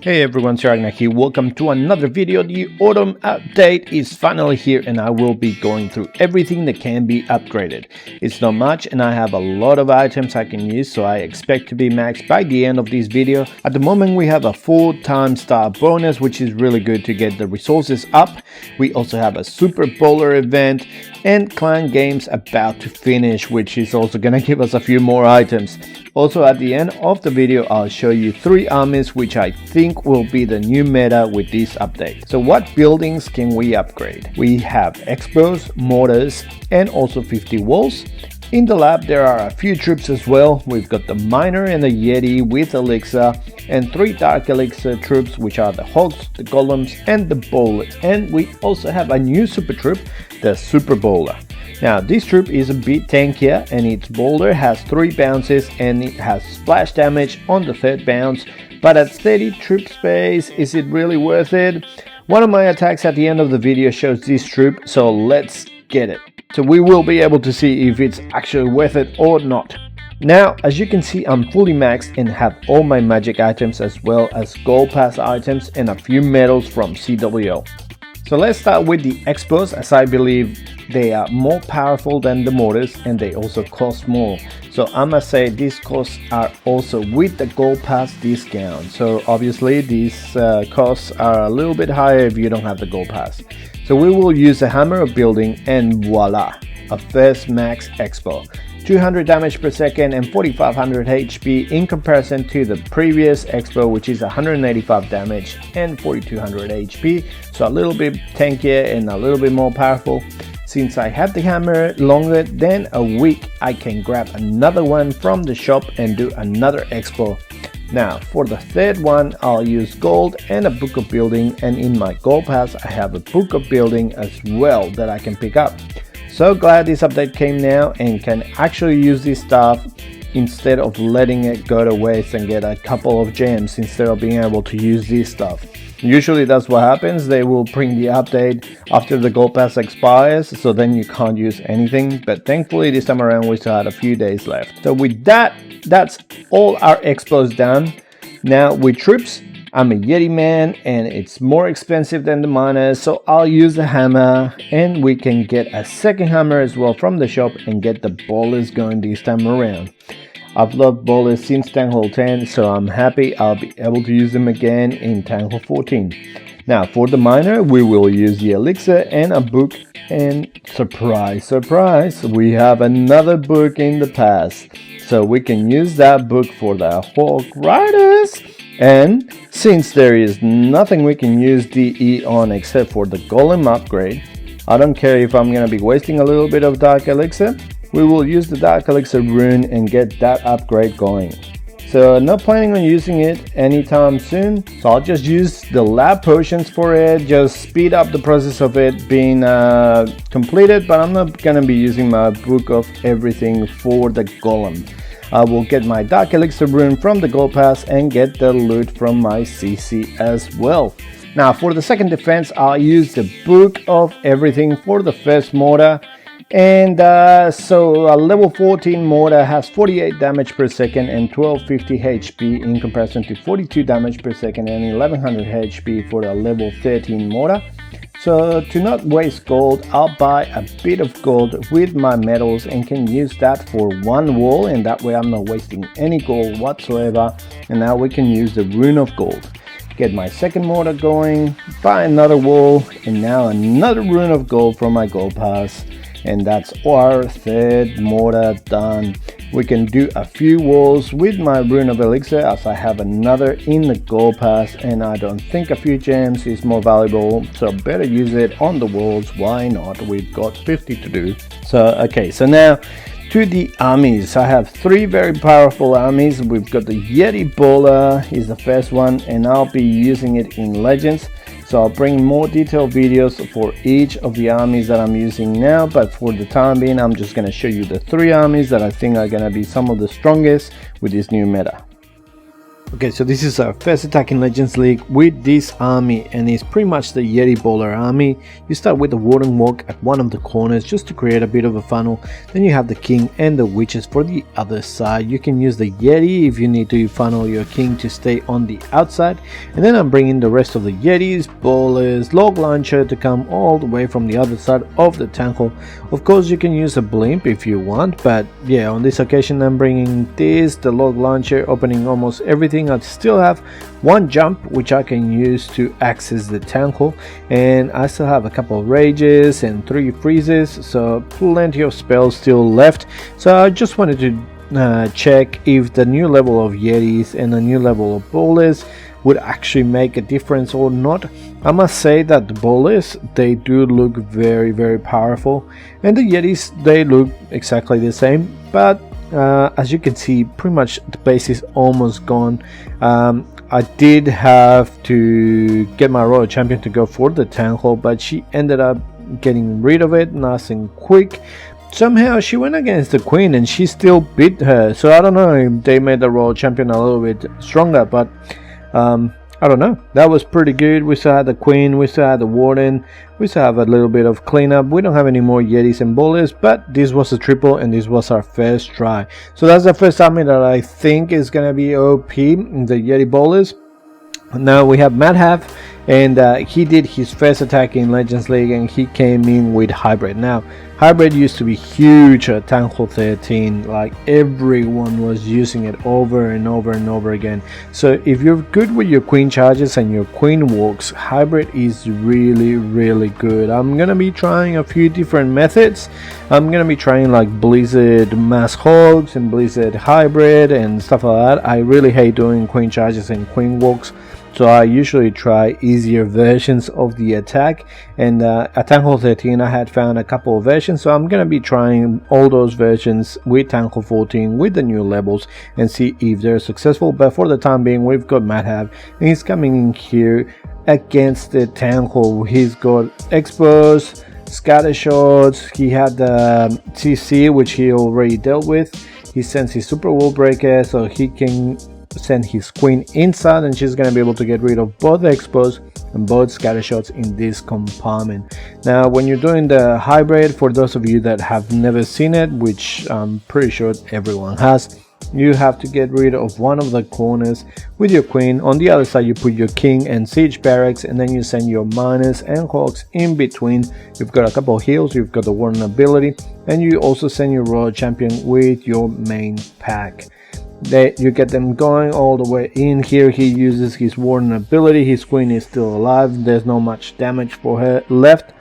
Hey everyone, it's Agnach here. Welcome to another video. The autumn update is finally here and I will be going through everything that can be upgraded. It's not much and I have a lot of items I can use, so I expect to be maxed by the end of this video. At the moment we have a full-time star bonus, which is really good to get the resources up. We also have a super bowler event and clan games about to finish, which is also gonna give us a few more items. Also at the end of the video I'll show you 3 armies which I think will be the new meta with this update. So what buildings can we upgrade? We have Expos, mortars and also 50 walls. In the lab there are a few troops as well. We've got the miner and the Yeti with elixir and 3 dark elixir troops, which are the hogs, the golems and the bowlers. And we also have a new super troop, the super bowler. Now this troop is a bit tankier and its bowler has 3 bounces and it has splash damage on the 3rd bounce, but at 30 troop space, is it really worth it? One of my attacks at the end of the video shows this troop, so let's get it. So we will be able to see if it's actually worth it or not. Now as you can see, I'm fully maxed and have all my magic items as well as gold pass items and a few medals from CWO. So let's start with the Expos, as I believe they are more powerful than the mortars and they also cost more. So I must say these costs are also with the gold pass discount. So obviously these costs are a little bit higher if you don't have the gold pass. So we will use a hammer of building and voila, a first max Expo. 200 damage per second and 4500 HP in comparison to the previous Expo, which is 185 damage and 4200 HP, so a little bit tankier and a little bit more powerful. Since I have the hammer longer than a week, I can grab another one from the shop and do another Expo. Now for the 3rd one I'll use gold and a book of building, and in my gold pass I have a book of building as well that I can pick up. So glad this update came now and can actually use this stuff instead of letting it go to waste and get a couple of gems instead of being able to use this stuff. Usually that's what happens. They will bring the update after the gold pass expires, so then you can't use anything, but thankfully this time around we still had a few days left. So with that, that's all our expos done. Now with troops, I'm a Yeti man and it's more expensive than the miners, so I'll use the hammer and we can get a 2nd hammer as well from the shop and get the bowlers going this time around. I've loved bowlers since Town Hall 10, so I'm happy I'll be able to use them again in Town Hall 14. Now for the miner we will use the elixir and a book, and surprise surprise, we have another book in the pass, so we can use that book for the Hawk Riders. And since there is nothing we can use DE on except for the golem upgrade, I don't care if I'm gonna be wasting a little bit of dark elixir, we will use the dark elixir rune and get that upgrade going. So not planning on using it anytime soon, so I'll just use the lab potions for it, just speed up the process of it being completed, but I'm not gonna be using my book of everything for the golem. I will get my dark elixir rune from the gold pass and get the loot from my CC as well. Now for the 2nd defense I'll use the book of everything for the 1st mortar, and so a level 14 mortar has 48 damage per second and 1250 HP in comparison to 42 damage per second and 1100 HP for a level 13 mortar. So to not waste gold, I'll buy a bit of gold with my medals and can use that for 1 wall, and that way I'm not wasting any gold whatsoever. And now we can use the rune of gold. Get my 2nd mortar going, buy another wall, and now another rune of gold from my gold pass. And that's our 3rd mortar done. We can do a few walls with my rune of elixir, as I have another in the gold pass and I don't think a few gems is more valuable, so better use it on the walls. Why not? We've got 50 to do. So okay, so now to the armies. I have 3 very powerful armies. We've got the Yeti bowler is the first one, and I'll be using it in Legends. So I'll bring more detailed videos for each of the armies that I'm using now, but for the time being I'm just going to show you the 3 armies that I think are going to be some of the strongest with this new meta. Okay, so this is our first attack in Legends League with this army, and it's pretty much the Yeti bowler army. You start with the Warden Walk at one of the corners just to create a bit of a funnel. Then you have the King and the Witches for the other side. You can use the Yeti if you need to funnel your King to stay on the outside. And then I'm bringing the rest of the Yetis, bowlers, log launcher to come all the way from the other side of the tank hall. Of course, you can use a blimp if you want, but yeah, on this occasion I'm bringing this, the log launcher, opening almost everything. I still have one jump which I can use to access the tank hall, and I still have a couple of rages and 3 freezes, so plenty of spells still left. So I just wanted to check if the new level of Yetis and the new level of bowlers would actually make a difference or not. I must say that the bowlers, they do look very powerful, and the Yetis, they look exactly the same, but as you can see, pretty much the base is almost gone. I did have to get my Royal Champion to go for the tank hall, but she ended up getting rid of it nice and quick. Somehow she went against the Queen and she still beat her, so I don't know if they made the Royal Champion a little bit stronger, but I don't know. That was pretty good. We still had the Queen, we still had the Warden, we still have a little bit of cleanup. We don't have any more Yetis and bowlers, but this was a triple and this was our first try. So that's the first army that I think is gonna be OP, the Yeti bowlers. Now we have Madhav, and he did his first attack in Legends League and he came in with Hybrid. Now Hybrid used to be huge at Tank Hall 13, like everyone was using it over and over again. So if you're good with your Queen charges and your Queen walks, Hybrid is really good. I'm gonna be trying a few different methods. I'm gonna be trying like Blizzard Mass Hogs and Blizzard Hybrid and stuff like that. I really hate doing Queen charges and Queen walks, so I usually try easier versions of the attack, and at Tank Hall 13 I had found a couple of versions, so I'm gonna be trying all those versions with Tank Hall 14 with the new levels and see if they're successful. But for the time being, we've got Madhav and he's coming in here against the Tank Hall. He's got Expos, scatter shots, he had the CC which he already dealt with. He sends his Super Wall Breaker so he can send his Queen inside, and she's going to be able to get rid of both Expos and both scatter shots in this compartment. Now when you're doing the Hybrid, for those of you that have never seen it, which I'm pretty sure everyone has, you have to get rid of one of the corners with your Queen. On the other side you put your King and Siege Barracks, and then you send your Miners and Hawks in between. You've got a couple of heals, you've got the Warden ability, and you also send your Royal Champion with your main pack. You get them going all the way in here. He uses his Warden ability. His Queen is still alive. There's not much damage for her left.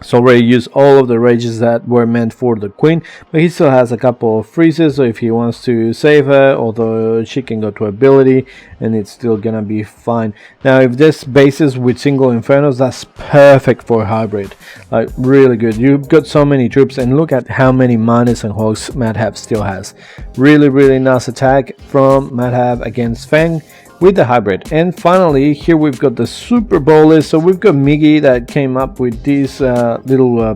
So already used all of the rages that were meant for the Queen, but he still has a couple of freezes, so if he wants to save her, although she can go to ability and it's still gonna be fine. Now if this bases with single Infernos, that's perfect for Hybrid, like really good. You've got so many troops, and look at how many Miners and Hogs Madhav still has. Really nice attack from Madhav against Fang with the Hybrid. And finally here we've got the Super Bowlers. So we've got Miggy that came up with this little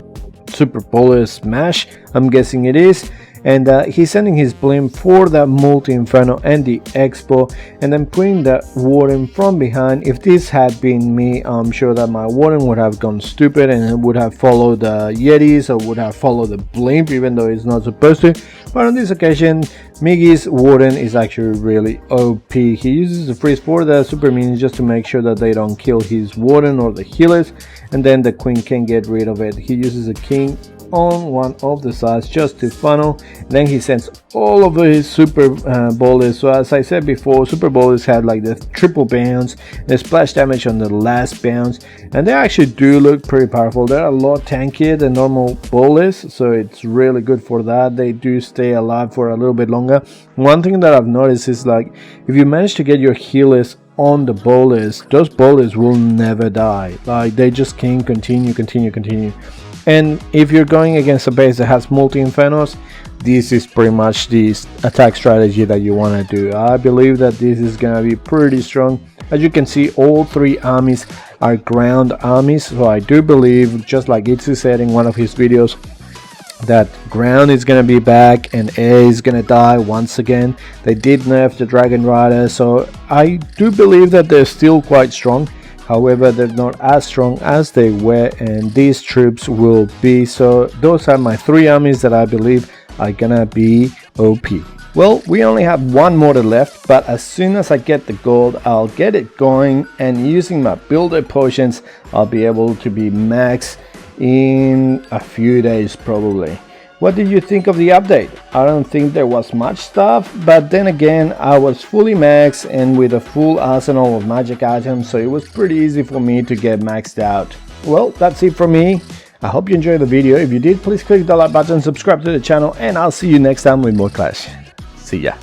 Super Bowler smash, I'm guessing it is, and he's sending his blimp for the multi-inferno and the expo, and then putting the Warden from behind. If this had been me, I'm sure that my Warden would have gone stupid and would have followed the Yetis or would have followed the blimp, even though it's not supposed to. But on this occasion, Miggy's Warden is actually really OP. He uses the freeze for the super minions just to make sure that they don't kill his Warden or the healers, and then the Queen can get rid of it. He uses a King on one of the sides just to funnel, then he sends all of his Super Bowlers. So as I said before, Super Bowlers had like the triple bounce, the splash damage on the last bounce, and they actually do look pretty powerful. They're a lot tankier than normal bowlers, so it's really good for that. They do stay alive for a little bit longer. One thing that I've noticed is, like, if you manage to get your healers on the bowlers, those bowlers will never die. Like, they just can continue. And if you're going against a base that has multi-infernos, this is pretty much the attack strategy that you want to do. I believe that this is going to be pretty strong. As you can see, all 3 armies are ground armies, so I do believe, just like Yeti said in one of his videos, that ground is gonna be back and air is gonna die once again. They did nerf the Dragon Rider, so I do believe that they're still quite strong. However, they're not as strong as they were, and these troops will be. So those are my 3 armies that I believe are gonna be OP. Well, we only have 1 mortar left, but as soon as I get the gold, I'll get it going, and using my builder potions, I'll be able to be max in a few days probably. What did you think of the update? I don't think there was much stuff, but then again, I was fully maxed and with a full arsenal of magic items, so it was pretty easy for me to get maxed out. Well, that's it from me. I hope you enjoyed the video. If you did, please click the like button, subscribe to the channel, and I'll see you next time with more Clash. See ya.